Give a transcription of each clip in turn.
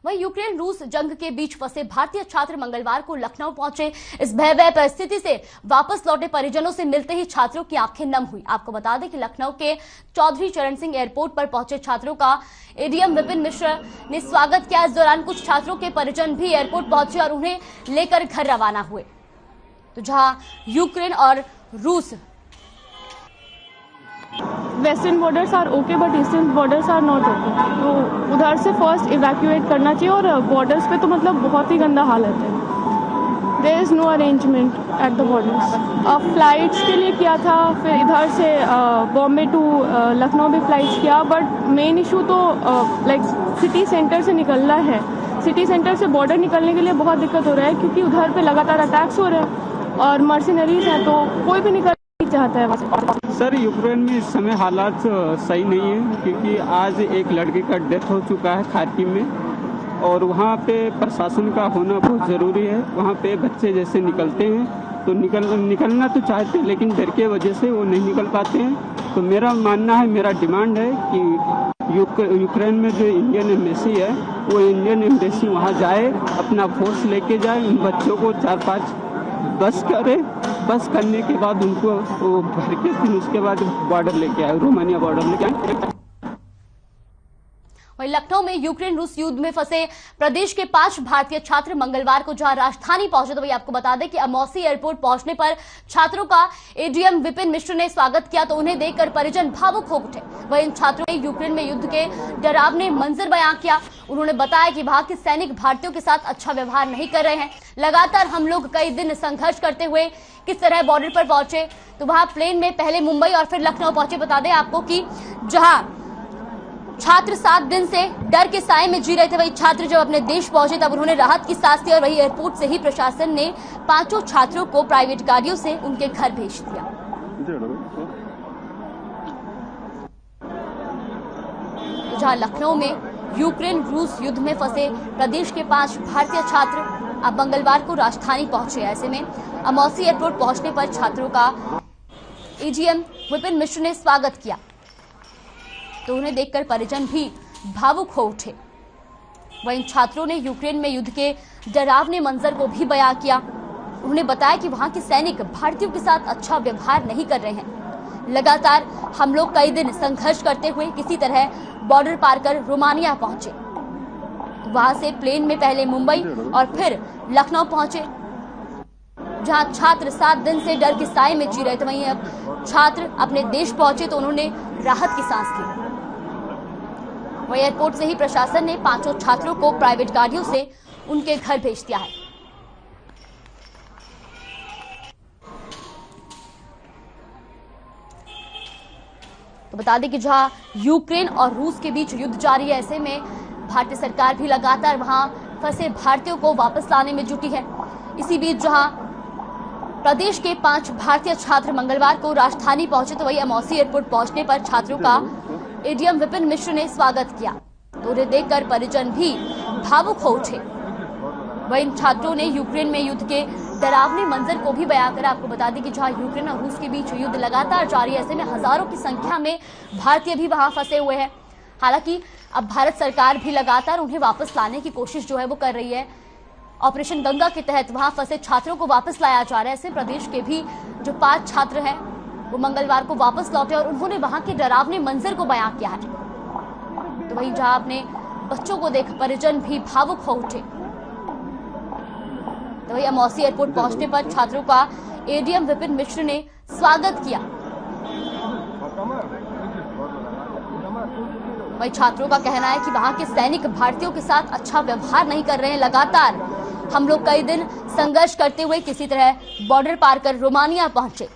वहीं यूक्रेन रूस जंग के बीच फंसे भारतीय छात्र मंगलवार को लखनऊ पहुंचे। इस भयावह परिस्थिति से वापस लौटे परिजनों से मिलते ही छात्रों की आंखें नम हुई। आपको बता दें कि लखनऊ के चौधरी चरण सिंह एयरपोर्ट पर पहुंचे छात्रों का एडीएम विपिन मिश्र ने स्वागत किया। इस दौरान कुछ छात्रों के परिजन भी एयरपोर्ट पहुंचे और उन्हें लेकर घर रवाना हुए। तो जहां यूक्रेन और रूस western borders are okay but eastern borders are not okay, तो उधर से फर्स्ट इवैक्यूएट करना चाहिए। और बॉर्डर्स पे तो मतलब बहुत ही गंदा हालत है। There is no arrangement at the borders. Flights के लिए किया था, फिर इधर से बॉम्बे टू लखनऊ भी फ्लाइट्स किया, बट मेन इशू तो लाइक सिटी सेंटर से निकलना है। सिटी सेंटर से बॉर्डर निकलने के लिए बहुत दिक्कत हो रहा है, क्योंकि उधर पे लगातार अटैक्स हो रहे हैं और मर्सिनरीज हैं, तो कोई भी निकल नहीं चाहता है वैसे। सर, यूक्रेन में इस समय हालात सही नहीं है, क्योंकि आज एक लड़के का डेथ हो चुका है खार्किव में, और वहाँ पे प्रशासन का होना बहुत ज़रूरी है। वहाँ पे बच्चे जैसे निकलते हैं तो निकलना तो चाहते हैं, लेकिन डर के वजह से वो नहीं निकल पाते हैं। तो मेरा मानना है, मेरा डिमांड है कि यूक्रेन में जो इंडियन एम्बेसी है, वो इंडियन एम्बेसी वहाँ जाए, अपना फोर्स लेके जाए, उन बच्चों को 4-5 बस करे। बस करने के बाद उनको वो भर के फिर उसके बाद बॉर्डर लेके आए, रोमानिया बॉर्डर लेके आए। वहीं लखनऊ में यूक्रेन रूस युद्ध में फंसे प्रदेश के 5 भारतीय छात्र मंगलवार को जहां राजधानी पहुंचे। तो वही आपको बता दें कि अमौसी एयरपोर्ट पहुंचने पर छात्रों का एडीएम विपिन मिश्र ने स्वागत किया, तो उन्हें देखकर परिजन भावुक हो उठे। वहीं इन छात्रों ने यूक्रेन में युद्ध के डरावने मंजर बयां किया। उन्होंने बताया कि वहां के सैनिक भारतीयों के साथ अच्छा व्यवहार नहीं कर रहे हैं। लगातार हम लोग कई दिन संघर्ष करते हुए किस तरह बॉर्डर पर पहुंचे, तो वहां प्लेन में पहले मुंबई और फिर लखनऊ पहुंचे। बता दें आपको कि जहां छात्र 7 दिन से डर के साए में जी रहे थे, वही छात्र जब अपने देश पहुंचे तब उन्होंने राहत की सांस ली। और वही एयरपोर्ट से ही प्रशासन ने 5 छात्रों को प्राइवेट गाड़ियों से उनके घर भेज दिया। तो जहां लखनऊ में यूक्रेन रूस युद्ध में फंसे प्रदेश के 5 भारतीय छात्र अब मंगलवार को राजधानी पहुंचे। ऐसे में अमौसी एयरपोर्ट पहुंचने पर छात्रों का एडीएम विपिन मिश्र ने स्वागत किया, तो उन्हें देखकर परिजन भी भावुक हो उठे। वहीं छात्रों ने यूक्रेन में युद्ध के डरावने मंजर को भी बयां किया। उन्होंने बताया कि वहां के सैनिक भारतीयों के साथ अच्छा व्यवहार नहीं कर रहे हैं। लगातार हम लोग कई दिन संघर्ष करते हुए किसी तरह बॉर्डर पार कर रोमानिया पहुंचे। वहां से प्लेन में पहले मुंबई और फिर लखनऊ पहुंचे। जहां छात्र 7 दिन से डर के साए में जी रहे थे, वहीं अब छात्र अपने देश पहुंचे तो उन्होंने राहत की सांस ली। वहीं एयरपोर्ट से ही प्रशासन ने 5 छात्रों को प्राइवेट गाड़ियों से उनके घर भेज दिया है। तो बता दें कि जहां यूक्रेन और रूस के बीच युद्ध जारी है, ऐसे में भारतीय सरकार भी लगातार वहां फंसे भारतीयों को वापस लाने में जुटी है। इसी बीच जहां प्रदेश के 5 भारतीय छात्र मंगलवार को राजधानी पहुंचे, तो वही अमौसी एयरपोर्ट पहुंचने पर छात्रों का एडीएम विपिन मिश्र ने स्वागत किया, तो उन्हें देखकर परिजन भी भावुक हो उठे। वहीं इन छात्रों ने यूक्रेन में युद्ध के डरावने मंजर को भी बयां करा। आपको बता दें कि जहां यूक्रेन और रूस के बीच युद्ध लगातार जारी है, ऐसे में हजारों की संख्या में भारतीय भी वहां फंसे हुए हैं। हालांकि अब भारत सरकार भी लगातार उन्हें वापस लाने की कोशिश जो है वो कर रही है। ऑपरेशन गंगा के तहत वहां फंसे छात्रों को वापस लाया जा रहा है। ऐसे प्रदेश के भी जो 5 छात्र हैं वो मंगलवार को वापस लौटे और उन्होंने वहां के डरावने मंजर को बयां किया है। तो वहीं जहां अपने बच्चों को देख परिजन भी भावुक हो उठे। तो वही अमौसी एयरपोर्ट पहुंचने पर छात्रों का एडीएम विपिन मिश्र ने स्वागत किया। वही छात्रों का कहना है कि वहां के सैनिक भारतीयों के साथ अच्छा व्यवहार नहीं कर रहे हैं। लगातार हम लोग कई दिन संघर्ष करते हुए किसी तरह बॉर्डर पार कर रोमानिया पहुंचे,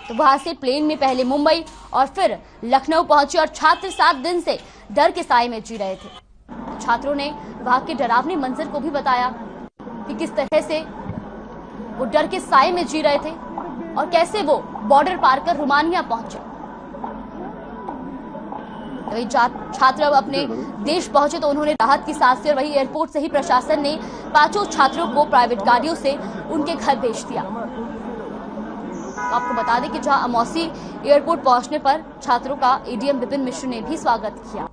तो वहां से प्लेन में पहले मुंबई और फिर लखनऊ पहुंचे। और छात्र 7 दिन से डर के साए में जी रहे थे। छात्रों ने वहां के डरावने मंजर को भी बताया कि किस तरह से वो डर के साए में जी रहे थे और कैसे वो बॉर्डर पार कर रोमानिया पहुंचे। तो छात्र अब अपने देश पहुंचे तो उन्होंने राहत की सांस ली। और वही एयरपोर्ट से ही प्रशासन ने 5 छात्रों को प्राइवेट गाड़ियों से उनके घर भेज दिया। तो आपको बता दें कि जहां अमौसी एयरपोर्ट पहुंचने पर छात्रों का एडीएम विपिन मिश्र ने भी स्वागत किया।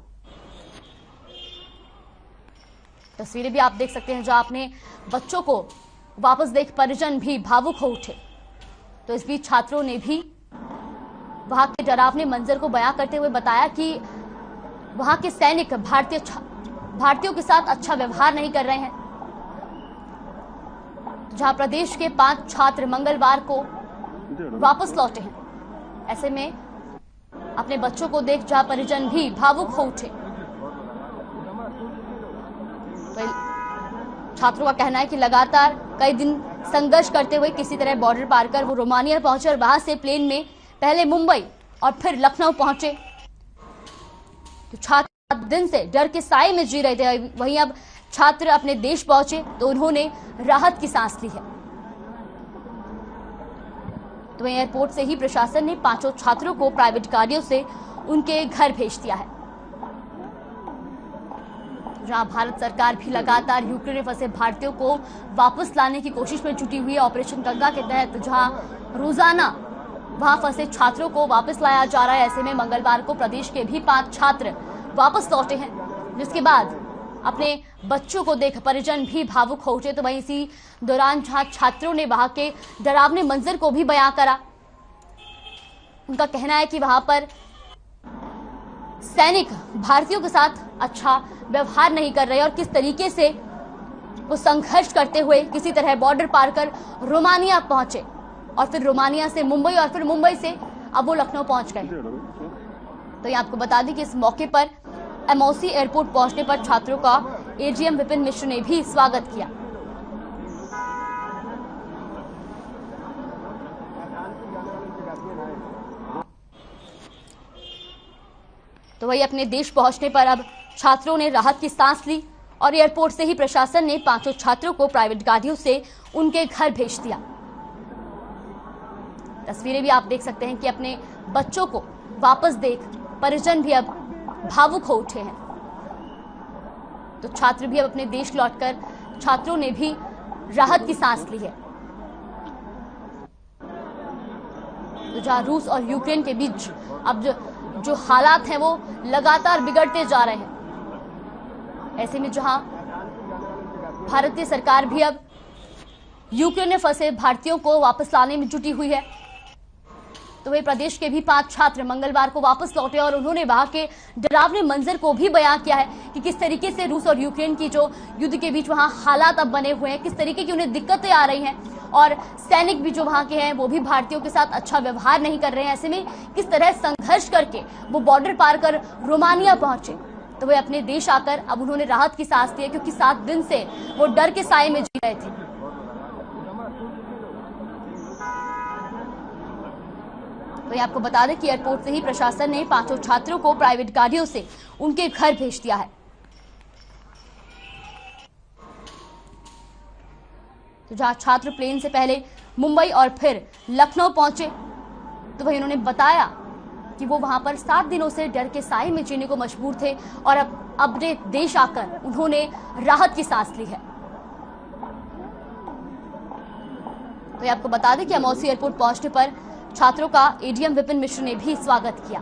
तस्वीरें भी आप देख सकते हैं जहां अपने बच्चों को वापस देख परिजन भी भावुक हो उठे। तो इस बीच छात्रों ने भी वहां के डरावने मंजर को बयां करते हुए बताया कि वहां के सैनिक भारतीयों के साथ अच्छा व्यवहार नहीं कर रहे हैं। जहां प्रदेश के 5 छात्र मंगलवार को वापस लौटे हैं, ऐसे में अपने बच्चों को देख जहां परिजन भी भावुक हो उठे। तो छात्रों का कहना है कि लगातार कई दिन संघर्ष करते हुए किसी तरह बॉर्डर पार कर वो रोमानिया पहुंचे और वहां से प्लेन में पहले मुंबई और फिर लखनऊ पहुंचे। तो छात्र दिन से डर के साए में जी रहे थे, वहीं अब छात्र अपने देश पहुंचे तो उन्होंने राहत की सांस ली है। तो एयरपोर्ट से ही प्रशासन ने 5 छात्रों को प्राइवेट गाड़ियों से उनके घर भेज दिया है। जहां भारत सरकार भी लगातार यूक्रेन में फंसे भारतीयों को वापस लाने की कोशिश में जुटी हुई है। ऑपरेशन गंगा के तहत जहां रोजाना वहां फंसे छात्रों को वापस लाया जा रहा है, ऐसे में मंगलवार को प्रदेश के भी 5 छात्र वापस लौटे हैं, जिसके बाद अपने बच्चों को देख परिजन भी भावुक हो उठे। तो वहीं इसी दौरान जहां छात्रों ने वहां के डरावने मंजर को भी बयां करा। उनका कहना है कि वहां पर सैनिक भारतीयों के साथ अच्छा व्यवहार नहीं कर रहे और किस तरीके से वो संघर्ष करते हुए किसी तरह बॉर्डर पार कर रोमानिया पहुंचे और फिर रोमानिया से मुंबई और फिर मुंबई से अब वो लखनऊ पहुंच गए। तो ये आपको बता दें कि इस मौके पर एमओसी एयरपोर्ट पहुंचने पर छात्रों का एडीएम विपिन मिश्र ने भी स्वागत किया। तो वही अपने देश पहुंचने पर अब छात्रों ने राहत की सांस ली और एयरपोर्ट से ही प्रशासन ने 5 छात्रों को प्राइवेट गाड़ियों से उनके घर भेज दिया। तस्वीरें भी आप देख सकते हैं कि अपने बच्चों को वापस देख परिजन भी अब भावुक हो उठे हैं। तो छात्र भी अब अपने देश लौटकर छात्रों ने भी राहत की सांस ली है। तो जहां रूस और यूक्रेन के बीच अब जो हालात हैं वो लगातार बिगड़ते जा रहे हैं, ऐसे में जहां भारतीय सरकार भी अब यूक्रेन में फंसे भारतीयों को वापस लाने में जुटी हुई है। तो वही प्रदेश के भी 5 छात्र मंगलवार को वापस लौटे और उन्होंने वहां के डरावने मंजर को भी बयां किया है कि किस तरीके से रूस और यूक्रेन की जो युद्ध के बीच वहां हालात अब बने हुए हैं, किस तरीके की उन्हें दिक्कतें आ रही हैं और सैनिक भी जो वहां के हैं वो भी भारतीयों के साथ अच्छा व्यवहार नहीं कर रहे हैं। ऐसे में किस तरह संघर्ष करके वो बॉर्डर पार कर रोमानिया पहुंचे। तो वे अपने देश आकर अब उन्होंने राहत की सांस ली है, क्योंकि 7 दिन से वो डर के साए में जी रहे थे। तो आपको बता दें कि एयरपोर्ट से ही प्रशासन ने 5 छात्रों को प्राइवेट गाड़ियों से उनके घर भेज दिया है। तो जहां छात्र प्लेन से पहले मुंबई और फिर लखनऊ पहुंचे, तो वही उन्होंने बताया कि वो वहां पर 7 दिनों से डर के साए में जीने को मजबूर थे और अब अपने देश आकर उन्होंने राहत की सांस ली है। तो आपको बता दें कि एमओसी एयरपोर्ट पहुंचने पर छात्रों का एडीएम विपिन मिश्र ने भी स्वागत किया।